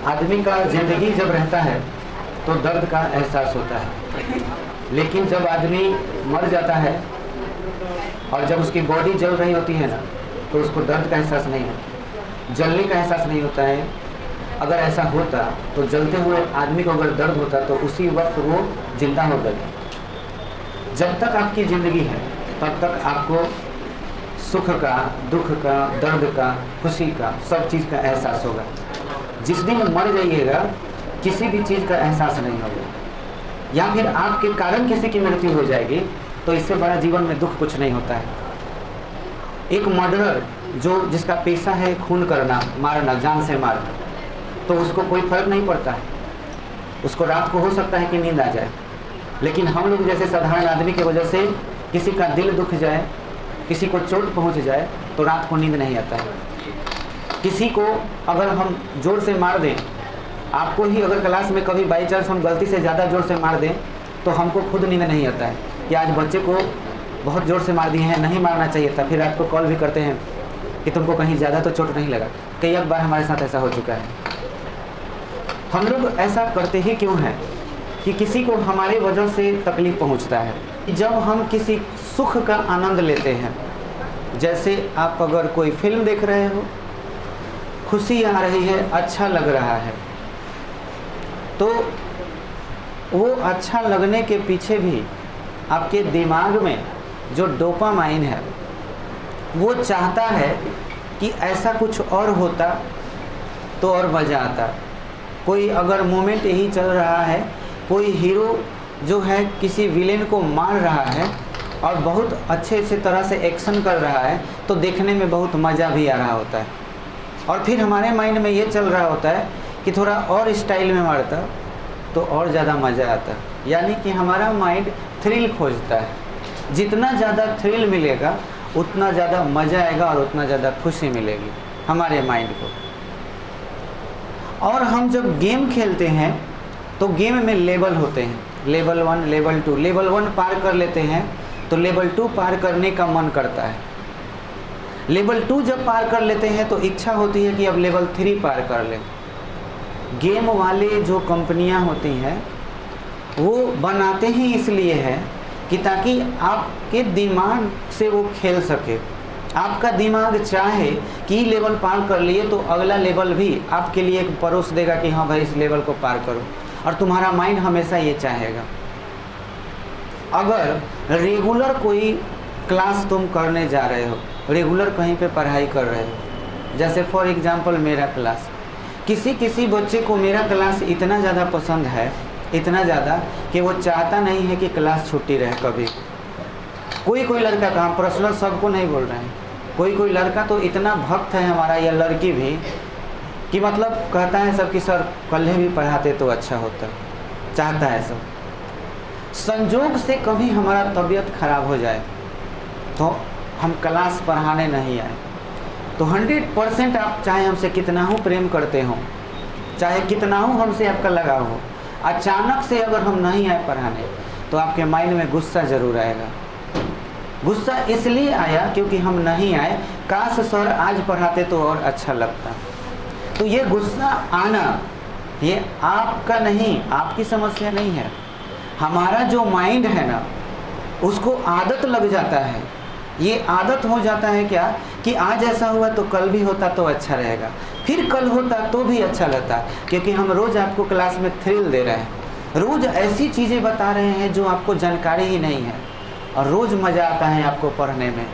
आदमी का जिंदगी जब रहता है तो दर्द का एहसास होता है, लेकिन जब आदमी मर जाता है और जब उसकी बॉडी जल रही होती है ना, तो उसको दर्द का एहसास नहीं होता, जलने का एहसास नहीं होता है। अगर ऐसा होता तो जलते हुए आदमी को अगर दर्द होता तो उसी वक्त वो जिंदा हो गया। जब तक आपकी ज़िंदगी है तब तक आपको सुख का, दुख का, दर्द का, खुशी का, सब चीज़ का एहसास होगा। जिस दिन मर जाइएगा किसी भी चीज़ का एहसास नहीं होगा, या फिर आपके कारण किसी की मृत्यु हो जाएगी, तो इससे बड़ा जीवन में दुख कुछ नहीं होता है। एक मर्डरर जिसका पेशा है खून करना, मारना, जान से मारना, तो उसको कोई फर्क नहीं पड़ता है। उसको रात को हो सकता है कि नींद आ जाए, लेकिन हम लोग जैसे साधारण आदमी की वजह से किसी का दिल दुख जाए, किसी को चोट पहुंच जाए, तो रात को नींद नहीं आता है। किसी को अगर हम जोर से मार दें, आपको ही अगर क्लास में कभी बाई चांस हम गलती से ज़्यादा जोर से मार दें, तो हमको खुद नींद नहीं आता है कि आज बच्चे को बहुत ज़ोर से मार दिए हैं, नहीं मारना चाहिए था। फिर रात को कॉल भी करते हैं कि तुमको कहीं ज़्यादा तो चोट नहीं लगा। कई बार हमारे साथ ऐसा हो चुका है। हम लोग ऐसा करते ही क्यों हैं कि किसी को हमारे वजह से तकलीफ़ पहुंचता है। जब हम किसी सुख का आनंद लेते हैं, जैसे आप अगर कोई फिल्म देख रहे हो, खुशी आ रही है, अच्छा लग रहा है, तो वो अच्छा लगने के पीछे भी आपके दिमाग में जो डोपामाइन है वो चाहता है कि ऐसा कुछ और होता तो और मज़ा आता। कोई अगर मोमेंट यही चल रहा है, कोई हीरो जो है किसी विलेन को मार रहा है और बहुत अच्छे तरह से एक्शन कर रहा है, तो देखने में बहुत मज़ा भी आ रहा होता है। और फिर हमारे माइंड में ये चल रहा होता है कि थोड़ा और स्टाइल में मारता तो और ज़्यादा मज़ा आता। यानी कि हमारा माइंड थ्रिल खोजता है। जितना ज़्यादा थ्रिल मिलेगा उतना ज़्यादा मज़ा आएगा और उतना ज़्यादा खुशी मिलेगी हमारे माइंड को। और हम जब गेम खेलते हैं तो गेम में लेवल होते हैं, लेवल 1, लेवल 2। लेवल 1 पार कर लेते हैं तो लेवल 2 पार करने का मन करता है। लेवल 2 जब पार कर लेते हैं तो इच्छा होती है कि अब लेवल 3 पार कर लें। गेम वाले जो कंपनियां होती हैं वो बनाते ही इसलिए है कि ताकि आपके दिमाग से वो खेल सके। आपका दिमाग चाहे कि लेवल पार कर लिए तो अगला लेवल भी आपके लिए एक परोस देगा कि हाँ भाई इस लेवल को पार करो, और तुम्हारा माइंड हमेशा ये चाहेगा। अगर रेगुलर कोई क्लास तुम करने जा रहे हो, रेगुलर कहीं पे पढ़ाई कर रहे हो, जैसे फॉर एग्जांपल मेरा क्लास, किसी बच्चे को मेरा क्लास इतना ज़्यादा पसंद है, इतना ज़्यादा कि वो चाहता नहीं है कि क्लास छुट्टी रहे कभी। कोई लड़का का, हम पर्सनल सबको नहीं बोल रहे हैं, कोई लड़का तो इतना भक्त है हमारा, या लड़की भी, कि मतलब कहता है सब कि सर कल भी पढ़ाते तो अच्छा होता, चाहता है सब। संजोग से कभी हमारा तबीयत खराब हो जाए तो हम क्लास पढ़ाने नहीं आए, तो 100% आप चाहे हमसे कितना हो प्रेम करते हो, चाहे कितना हो हमसे आपका लगाव हो, अचानक से अगर हम नहीं आए पढ़ाने तो आपके माइंड में गुस्सा ज़रूर आएगा। गुस्सा इसलिए आया क्योंकि हम नहीं आए, काश सर आज पढ़ाते तो और अच्छा लगता। तो ये गुस्सा आना ये आपका नहीं, आपकी समस्या नहीं है। हमारा जो माइंड है ना, उसको आदत लग जाता है। ये आदत हो जाता है क्या कि आज ऐसा हुआ तो कल भी होता तो अच्छा रहेगा, फिर कल होता तो भी अच्छा लगता, क्योंकि हम रोज़ आपको क्लास में थ्रिल दे रहे हैं, रोज़ ऐसी चीज़ें बता रहे हैं जो आपको जानकारी ही नहीं है, और रोज़ मज़ा आता है आपको पढ़ने में।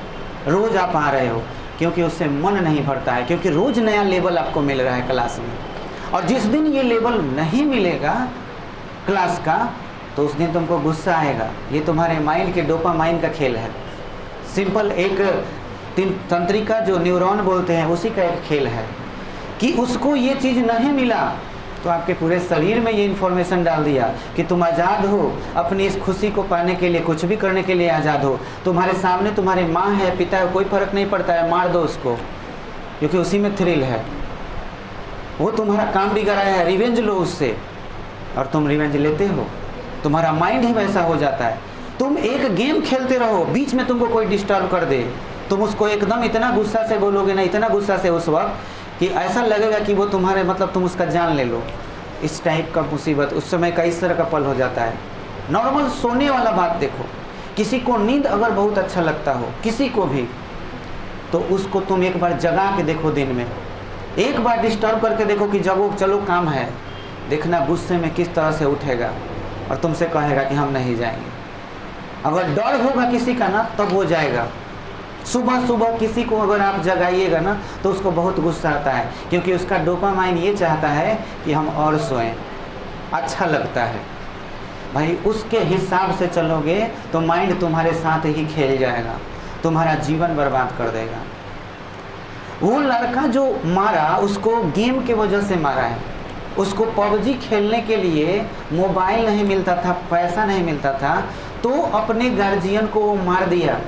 रोज़ आप आ रहे हो क्योंकि उससे मन नहीं भरता है, क्योंकि रोज़ नया लेवल आपको मिल रहा है क्लास में। और जिस दिन ये लेवल नहीं मिलेगा क्लास का, तो उस दिन तुमको गुस्सा आएगा। ये तुम्हारे माइंड के डोपामाइन का खेल है। सिंपल एक तंत्रिका जो न्यूरॉन बोलते हैं उसी का एक खेल है कि उसको ये चीज़ नहीं मिला तो आपके पूरे शरीर में ये इन्फॉर्मेशन डाल दिया कि तुम आज़ाद हो, अपनी इस खुशी को पाने के लिए कुछ भी करने के लिए आज़ाद हो। तुम्हारे सामने तुम्हारी माँ है, पिता है, कोई फ़र्क नहीं पड़ता है, मार दो उसको, क्योंकि उसी में थ्रिल है। वो तुम्हारा काम बिगड़ाया है, रिवेंज लो उससे, और तुम रिवेंज लेते हो। तुम्हारा माइंड ही वैसा हो जाता है। तुम एक गेम खेलते रहो, बीच में तुमको कोई डिस्टर्ब कर दे, तुम उसको एकदम इतना गुस्सा से बोलोगे ना, इतना गुस्सा से उस वक्त कि ऐसा लगेगा कि वो तुम्हारे मतलब तुम उसका जान ले लो। इस टाइप का मुसीबत उस समय का इस तरह का पल हो जाता है। नॉर्मल सोने वाला बात देखो, किसी को नींद अगर बहुत अच्छा लगता हो किसी को भी, तो उसको तुम एक बार जगा के देखो, दिन में एक बार डिस्टर्ब करके देखो कि जगो चलो काम है, देखना गुस्से में किस तरह से उठेगा और तुमसे कहेगा कि हम नहीं जाएंगे। अगर डर होगा किसी का ना तब वो जाएगा। सुबह सुबह किसी को अगर आप जगाइएगा ना तो उसको बहुत गुस्सा आता है, क्योंकि उसका डोपामाइन ये चाहता है कि हम और सोएं, अच्छा लगता है। भाई उसके हिसाब से चलोगे तो माइंड तुम्हारे साथ ही खेल जाएगा, तुम्हारा जीवन बर्बाद कर देगा। वो लड़का जो मारा उसको गेम के वजह से मारा है। उसको पबजी खेलने के लिए मोबाइल नहीं मिलता था, पैसा नहीं मिलता था, तो अपने गार्जियन को वो मार दिया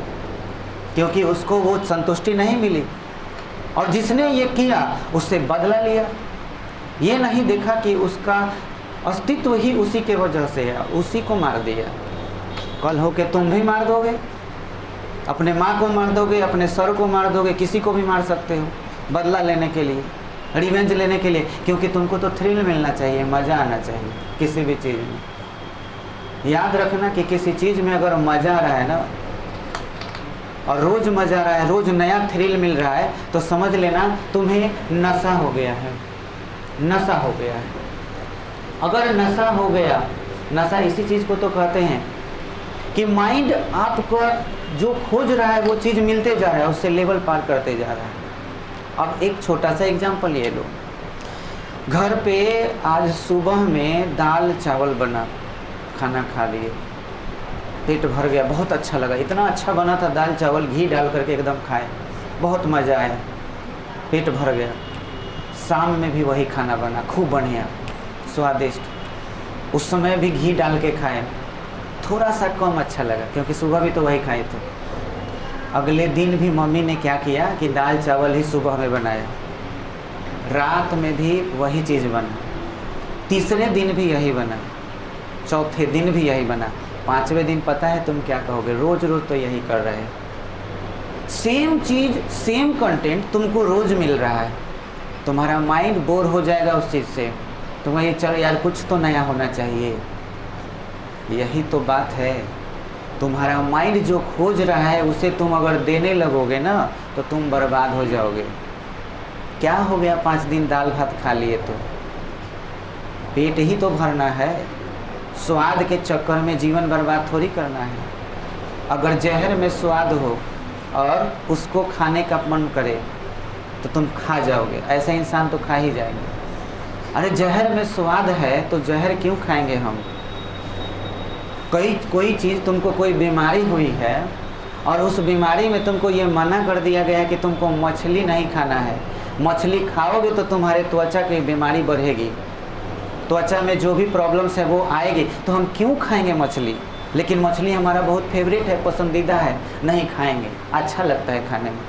क्योंकि उसको वो संतुष्टि नहीं मिली। और जिसने ये किया उससे बदला लिया। ये नहीं देखा कि उसका अस्तित्व ही उसी के वजह से है, उसी को मार दिया। कल हो के तुम भी मार दोगे, अपने माँ को मार दोगे, अपने सर को मार दोगे, किसी को भी मार सकते हो बदला लेने के लिए, रिवेंज लेने के लिए, क्योंकि तुमको तो थ्रिल मिलना चाहिए, मज़ा आना चाहिए किसी भी चीज़ में। याद रखना कि किसी चीज़ में अगर मज़ा आ रहा है ना, और रोज़ मज़ा आ रहा है, रोज़ नया थ्रिल मिल रहा है, तो समझ लेना तुम्हें नशा हो गया है, नशा हो गया है। अगर नशा हो गया, नशा इसी चीज़ को तो कहते हैं कि माइंड आपको जो खोज रहा है वो चीज़ मिलते जा रहा है, उससे लेवल पार करते जा रहा है। अब एक छोटा सा एग्जांपल ले लो। घर पे आज सुबह में दाल चावल बना, खाना खा लिए, पेट भर गया, बहुत अच्छा लगा, इतना अच्छा बना था दाल चावल, घी डाल करके एकदम खाए, बहुत मज़ा आया, पेट भर गया। शाम में भी वही खाना बना, खूब बढ़िया स्वादिष्ट, उस समय भी घी डाल के खाए, थोड़ा सा कम अच्छा लगा क्योंकि सुबह भी तो वही खाए थे। अगले दिन भी मम्मी ने क्या किया कि दाल चावल ही सुबह में बनाया, रात में भी वही चीज़ बना, तीसरे दिन भी यही बना, चौथे दिन भी यही बना, पांचवें दिन पता है तुम क्या कहोगे? रोज़ रोज़ तो यही कर रहे हैं, सेम चीज़ सेम कंटेंट तुमको रोज़ मिल रहा है, तुम्हारा माइंड बोर हो जाएगा उस चीज़ से, तुम्हें ये चलो यार कुछ तो नया होना चाहिए। यही तो बात है, तुम्हारा माइंड जो खोज रहा है उसे तुम अगर देने लगोगे ना तो तुम बर्बाद हो जाओगे। क्या हो गया 5 दिन दाल भात खा लिए तो पेट ही तो भरना है, स्वाद के चक्कर में जीवन बर्बाद थोड़ी करना है। अगर जहर में स्वाद हो और उसको खाने का मन करे तो तुम खा जाओगे, ऐसा इंसान तो खा ही जाएंगे। अरे जहर में स्वाद है तो जहर क्यों खाएंगे हम? कोई चीज़ तुमको कोई बीमारी हुई है और उस बीमारी में तुमको ये मना कर दिया गया कि तुमको मछली नहीं खाना है, मछली खाओगे तो तुम्हारे त्वचा की बीमारी बढ़ेगी, त्वचा में जो भी प्रॉब्लम्स है वो आएगी, तो हम क्यों खाएंगे मछली? लेकिन मछली हमारा बहुत फेवरेट है, पसंदीदा है, नहीं खाएंगे, अच्छा लगता है खाने में।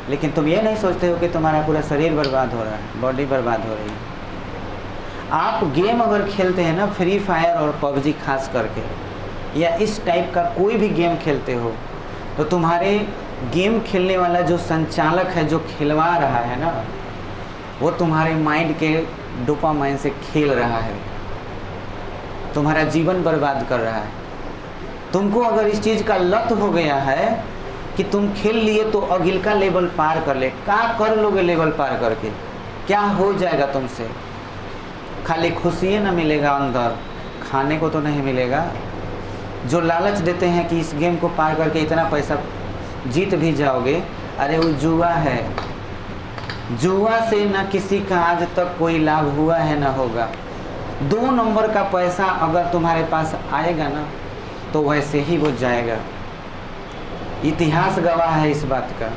लेकिन तुम ये नहीं सोचते हो कि तुम्हारा पूरा शरीर बर्बाद हो रहा है, बॉडी बर्बाद हो रही है। आप गेम अगर खेलते हैं ना, फ्री फायर और पबजी खास करके, या इस टाइप का कोई भी गेम खेलते हो, तो तुम्हारे गेम खेलने वाला जो संचालक है, जो खिलवा रहा है ना, वो तुम्हारे माइंड के डोपामाइन से खेल रहा है, तुम्हारा जीवन बर्बाद कर रहा है। तुमको अगर इस चीज़ का लत हो गया है कि तुम खेल लिए तो अगिलका लेवल पार कर ले, क्या कर लोगे लेवल पार करके? क्या हो जाएगा तुमसे? खाली खुशी न मिलेगा अंदर, खाने को तो नहीं मिलेगा। जो लालच देते हैं कि इस गेम को पार करके इतना पैसा जीत भी जाओगे, अरे वो जुआ है। जुआ से न किसी का आज तक कोई लाभ हुआ है न होगा। 2 नंबर का पैसा अगर तुम्हारे पास आएगा ना तो वैसे ही वो जाएगा। इतिहास गवाह है इस बात का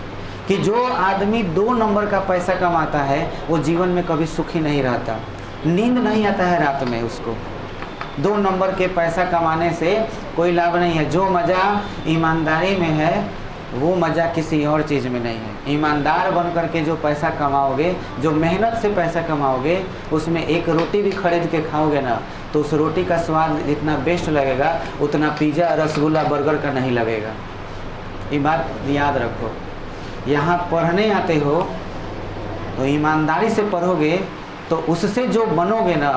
कि जो आदमी 2 नंबर का पैसा कमाता है वो जीवन में कभी सुखी नहीं रहता, नींद नहीं आता है रात में उसको। 2 नंबर के पैसा कमाने से कोई लाभ नहीं है। जो मज़ा ईमानदारी में है वो मज़ा किसी और चीज़ में नहीं है। ईमानदार बन कर के जो पैसा कमाओगे, जो मेहनत से पैसा कमाओगे, उसमें एक रोटी भी खरीद के खाओगे ना तो उस रोटी का स्वाद जितना बेस्ट लगेगा उतना पिज़्ज़ा, रसगुल्ला, बर्गर का नहीं लगेगा। ये बात याद रखो। यहाँ पढ़ने आते हो तो ईमानदारी से पढ़ोगे तो उससे जो बनोगे ना,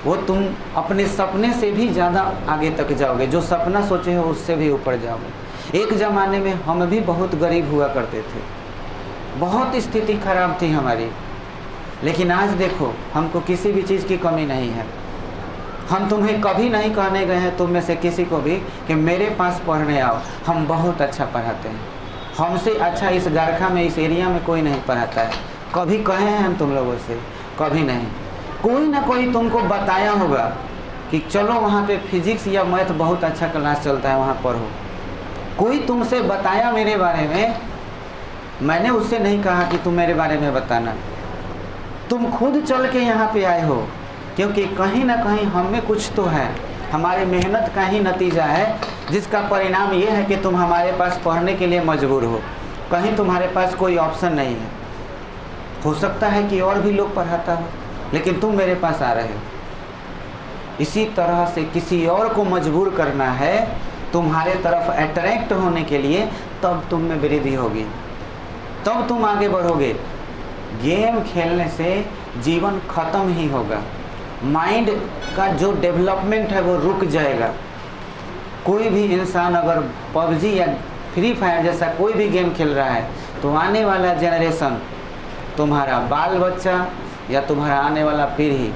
वो तुम अपने सपने से भी ज़्यादा आगे तक जाओगे। जो सपना सोचे हो उससे भी ऊपर जाओगे। एक ज़माने में हम भी बहुत गरीब हुआ करते थे, बहुत स्थिति खराब थी हमारी, लेकिन आज देखो हमको किसी भी चीज़ की कमी नहीं है। हम तुम्हें कभी नहीं कहने गए हैं, तुम में से किसी को भी, कि मेरे पास पढ़ने आओ। हम बहुत अच्छा पढ़ाते हैं, हमसे अच्छा इस गारखा में, इस एरिया में कोई नहीं पढ़ाता है। कभी कहे हैं हम तुम लोगों से? कभी नहीं। कोई ना कोई तुमको बताया होगा कि चलो वहाँ पे फिजिक्स या मैथ बहुत अच्छा क्लास चलता है, वहाँ पढ़ो। कोई तुमसे बताया मेरे बारे में? मैंने उससे नहीं कहा कि तुम मेरे बारे में बताना, तुम खुद चल के यहाँ पे आए हो, क्योंकि कहीं ना कहीं हम में कुछ तो है, हमारे मेहनत का ही नतीजा है, जिसका परिणाम ये है कि तुम हमारे पास पढ़ने के लिए मजबूर हो। कहीं तुम्हारे पास कोई ऑप्शन नहीं है। हो सकता है कि और भी लोग पढ़ाता हो, लेकिन तुम मेरे पास आ रहे हो। इसी तरह से किसी और को मजबूर करना है तुम्हारे तरफ अट्रैक्ट होने के लिए, तब तुम में वृद्धि होगी, तब तुम आगे बढ़ोगे। गेम खेलने से जीवन खत्म ही होगा, माइंड का जो डेवलपमेंट है वो रुक जाएगा। कोई भी इंसान अगर पबजी या फ्री फायर जैसा कोई भी गेम खेल रहा है, तो आने वाला जनरेशन, तुम्हारा बाल बच्चा या तुम्हारा आने वाला पीढ़ी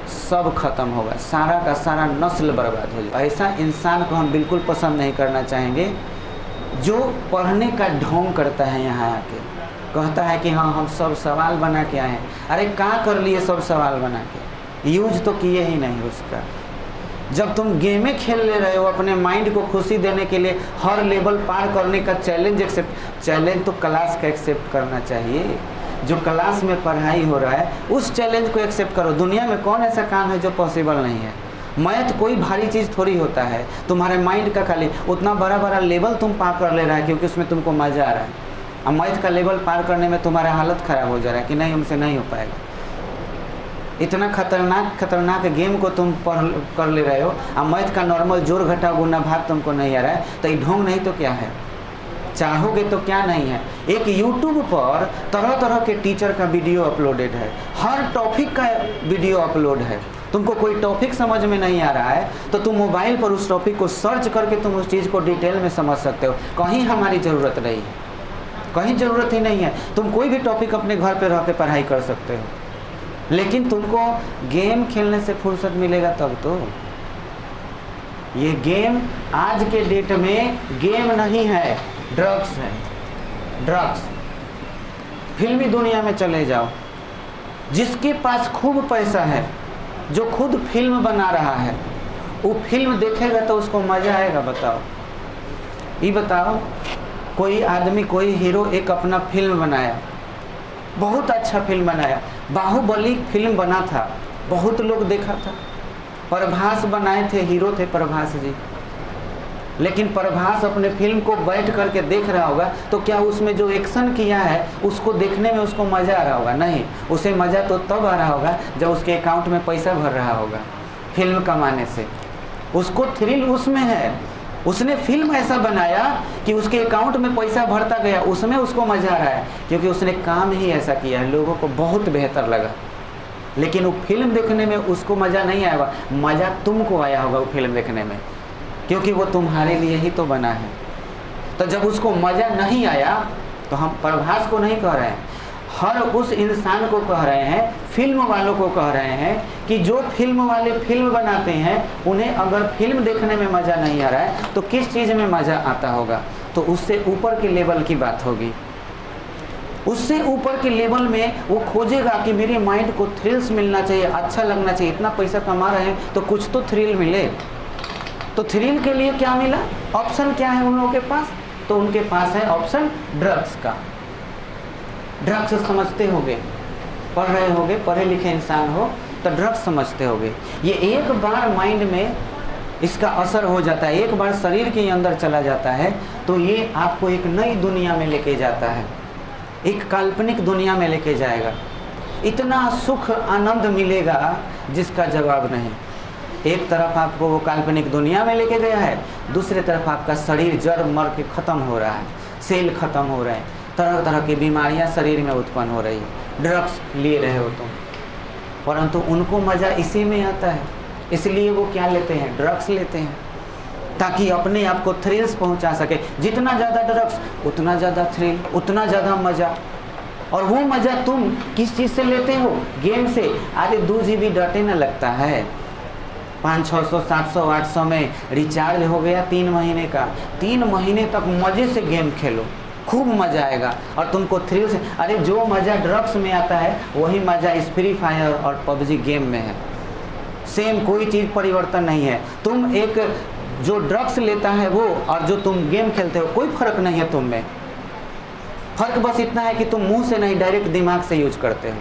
सब खत्म होगा, सारा का सारा नस्ल बर्बाद हो जाएगा। ऐसा इंसान को हम बिल्कुल पसंद नहीं करना चाहेंगे, जो पढ़ने का ढोंग करता है, यहाँ आके कहता है कि हाँ हम सब सवाल बना के आए हैं। अरे कहाँ कर लिए सब सवाल बना के? यूज तो किए ही नहीं उसका। जब तुम गेमें खेल ले रहे हो अपने माइंड को खुशी देने के लिए, हर लेवल पार करने का चैलेंज तो क्लास का एक्सेप्ट करना चाहिए। जो क्लास में पढ़ाई हो रहा है उस चैलेंज को एक्सेप्ट करो। दुनिया में कौन ऐसा काम है जो पॉसिबल नहीं है? मैथ कोई भारी चीज़ थोड़ी होता है, तुम्हारे माइंड का खाली उतना बड़ा बड़ा लेवल तुम पार कर ले रहा है क्योंकि उसमें तुमको मज़ा आ रहा है। अब मैथ का लेवल पार करने में तुम्हारा हालत ख़राब हो जा रहा है कि नहीं हमसे नहीं हो पाएगा। इतना खतरनाक गेम को तुम पढ़ कर ले रहे हो, अब मैथ का नॉर्मल जोड़ घटा गुना भाग तुमको नहीं आ रहा है, तो ये ढोंग नहीं तो क्या है? चाहोगे तो क्या नहीं है? एक यूट्यूब पर तरह तरह के टीचर का वीडियो अपलोडेड है, हर टॉपिक का वीडियो अपलोड है। तुमको कोई टॉपिक समझ में नहीं आ रहा है तो तुम मोबाइल पर उस टॉपिक को सर्च करके तुम उस चीज़ को डिटेल में समझ सकते हो। कहीं हमारी ज़रूरत नहीं है, कहीं ज़रूरत ही नहीं है। तुम कोई भी टॉपिक अपने घर पे रह के पढ़ाई कर सकते हो, लेकिन तुमको गेम खेलने से फुर्सत मिलेगा तब तो। ये गेम आज के डेट में गेम नहीं है, ड्रग्स है, ड्रग्स। फिल्मी दुनिया में चले जाओ, जिसके पास खूब पैसा है, जो खुद फिल्म बना रहा है, वो फिल्म देखेगा तो उसको मज़ा आएगा? बताओ, ये बताओ। कोई आदमी, कोई हीरो एक अपना फिल्म बनाया, बहुत अच्छा फिल्म बनाया, बाहुबली फिल्म बना था, बहुत लोग देखा था। प्रभास बनाए थे, हीरो थे प्रभास जी, लेकिन प्रभास अपने फिल्म को बैठ करके देख रहा होगा तो क्या उसमें जो एक्शन किया है उसको देखने में उसको मज़ा आ रहा होगा? नहीं, उसे मज़ा तो तब आ रहा होगा जब उसके अकाउंट में पैसा भर रहा होगा फिल्म कमाने से। उसको थ्रिल उसमें है, उसने फिल्म ऐसा बनाया कि उसके अकाउंट में पैसा भरता गया, उसमें उसको मज़ा आ रहा है क्योंकि उसने काम ही ऐसा किया है, लोगों को बहुत बेहतर लगा। लेकिन वो फिल्म देखने में उसको मज़ा नहीं आया होगा, मज़ा तुमको आया होगा वो फिल्म देखने में, क्योंकि वो तुम्हारे लिए ही तो बना है। तो जब उसको मज़ा नहीं आया तो हम प्रभास को नहीं कह रहे हैं, हर उस इंसान को कह रहे हैं, फिल्म वालों को कह रहे हैं कि जो फिल्म वाले फिल्म बनाते हैं उन्हें अगर फिल्म देखने में मज़ा नहीं आ रहा है तो किस चीज़ में मज़ा आता होगा? तो उससे ऊपर के लेवल की बात होगी। उससे ऊपर के लेवल में वो खोजेगा कि मेरे माइंड को थ्रिल्स मिलना चाहिए, अच्छा लगना चाहिए, इतना पैसा कमा रहे हैं तो कुछ तो थ्रिल मिले। तो थ्रिल के लिए क्या मिला? ऑप्शन क्या है उन लोगों के पास? तो उनके पास है ऑप्शन ड्रग्स का। ड्रग्स समझते होगे, पढ़ रहे होगे, पढ़े लिखे इंसान हो तो ड्रग्स समझते होगे। ये एक बार माइंड में इसका असर हो जाता है, एक बार शरीर के अंदर चला जाता है तो ये आपको एक नई दुनिया में लेके जाता है, एक काल्पनिक दुनिया में लेके जाएगा। इतना सुख आनंद मिलेगा जिसका जवाब नहीं। एक तरफ आपको वो काल्पनिक दुनिया में लेके गया है, दूसरी तरफ आपका शरीर जड़ मर के ख़त्म हो रहा है, सेल ख़त्म हो रहे हैं, तरह तरह की बीमारियां शरीर में उत्पन्न हो रही है, ड्रग्स लिए रहे हो तुम, परंतु उनको मज़ा इसी में आता है, इसलिए वो क्या लेते हैं, ड्रग्स लेते हैं, ताकि अपने आप को थ्रिल्स पहुंचा सके। जितना ज़्यादा ड्रग्स उतना ज़्यादा थ्रिल, उतना ज़्यादा मज़ा। और वो मज़ा तुम किस चीज़ से लेते हो, गेम से। अरे 2 GB डाटा न लगता है, 500, 600, 700, 800 में रिचार्ज हो गया 3 महीने का। 3 महीने तक मज़े से गेम खेलो, खूब मज़ा आएगा और तुमको थ्रिल से। अरे जो मज़ा ड्रग्स में आता है वही मज़ा इस फ्री फायर और पबजी गेम में है। सेम, कोई चीज़ परिवर्तन नहीं है। तुम एक जो ड्रग्स लेता है वो और जो तुम गेम खेलते हो, कोई फ़र्क नहीं है तुम में। फ़र्क बस इतना है कि तुम मुंह से नहीं, डायरेक्ट दिमाग से यूज करते हो।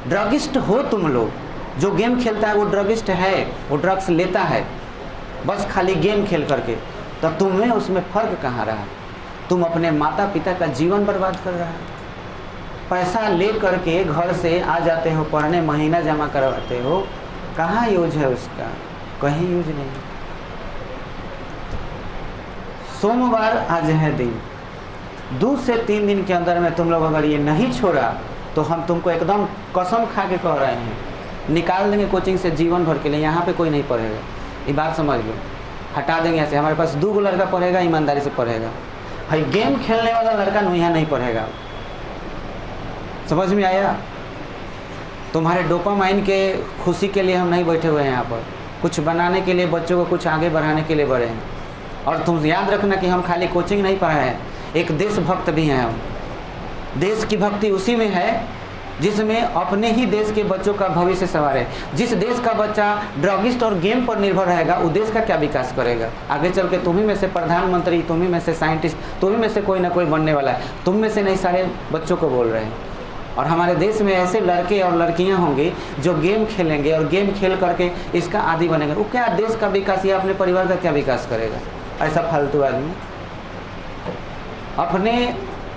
ड्रगिस्ट हो तुम लोग। जो गेम खेलता है वो ड्रगिस्ट है, वो ड्रग्स लेता है बस खाली गेम खेल करके। तो तुम्हें उसमें फ़र्क कहाँ रहा? तुम अपने माता पिता का जीवन बर्बाद कर रहा है। पैसा ले करके घर से आ जाते हो पढ़ने, महीना जमा करवाते हो, कहाँ यूज है उसका? कहीं यूज नहीं। सोमवार आज है दिन, 2 से 3 दिन के अंदर में तुम लोग अगर ये नहीं छोड़ा तो हम तुमको एकदम कसम खा के कह रहे हैं, निकाल देंगे कोचिंग से जीवन भर के लिए। यहाँ पे कोई नहीं पढ़ेगा, ये बात समझ लो। हटा देंगे ऐसे। हमारे पास 2 लड़का पढ़ेगा, ईमानदारी से पढ़ेगा। भाई गेम खेलने वाला लड़का यहाँ नहीं पढ़ेगा। समझ में आया? तुम्हारे डोपामाइन के खुशी के लिए हम नहीं बैठे हुए हैं यहाँ पर, कुछ बनाने के लिए, बच्चों को कुछ आगे बढ़ाने के लिए बढ़े हैं। और तुम याद रखना कि हम खाली कोचिंग नहीं पढ़ाए हैं, एक देशभक्त भी हैं हम। देश की भक्ति उसी में है जिसमें अपने ही देश के बच्चों का भविष्य सवार है। जिस देश का बच्चा ड्रगिस्ट और गेम पर निर्भर रहेगा, वो देश का क्या विकास करेगा? आगे चल के तुम्ही में से प्रधानमंत्री, तुम्ही में से साइंटिस्ट, तुम्ही में से कोई ना कोई बनने वाला है। तुम में से नहीं, सारे बच्चों को बोल रहे हैं। और हमारे देश में ऐसे लड़के और लड़कियां होंगे जो गेम खेलेंगे और गेम खेल करके इसका आदी बनेंगे। वो क्या देश का विकास या अपने परिवार का क्या विकास करेगा? ऐसा फालतू आदमी। अपने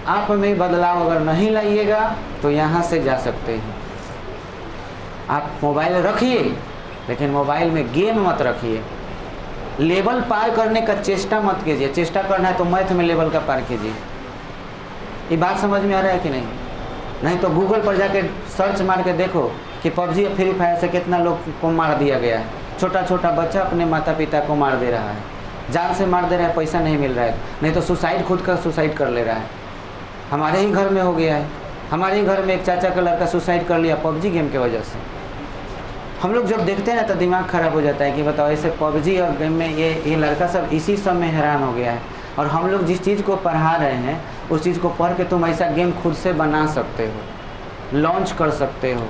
आप में बदलाव अगर नहीं लाइएगा तो यहाँ से जा सकते हैं। आप मोबाइल रखिए, लेकिन मोबाइल में गेम मत रखिए। लेवल पार करने का चेष्टा मत कीजिए। चेष्टा करना है तो मैथ में लेवल का पार कीजिए। ये बात समझ में आ रहा है कि नहीं? नहीं तो गूगल पर जाके सर्च मार के देखो कि पबजी और फ्री फायर से कितना लोग को मार दिया गया है। छोटा छोटा बच्चा अपने माता पिता को मार दे रहा है, जान से मार दे रहा है, पैसा नहीं मिल रहा है, नहीं तो सुसाइड, खुद का सुसाइड कर ले रहा है। हमारे ही घर में हो गया है। हमारे ही घर में एक चाचा का लड़का सुसाइड कर लिया पबजी गेम के वजह से। हम लोग जब देखते हैं ना तो दिमाग ख़राब हो जाता है कि बताओ, ऐसे पबजी और गेम में ये लड़का सब इसी सब में हैरान हो गया है। और हम लोग जिस चीज़ को पढ़ा रहे हैं उस चीज़ को पढ़ के तुम ऐसा गेम खुद से बना सकते हो, लॉन्च कर सकते हो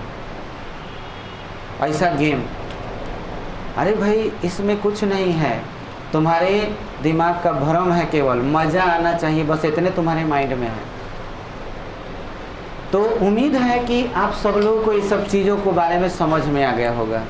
ऐसा गेम। अरे भाई इसमें कुछ नहीं है, तुम्हारे दिमाग का भ्रम है, केवल मज़ा आना चाहिए, बस इतने तुम्हारे माइंड में है। तो उम्मीद है कि आप सब लोगों को इस सब चीज़ों को बारे में समझ में आ गया होगा।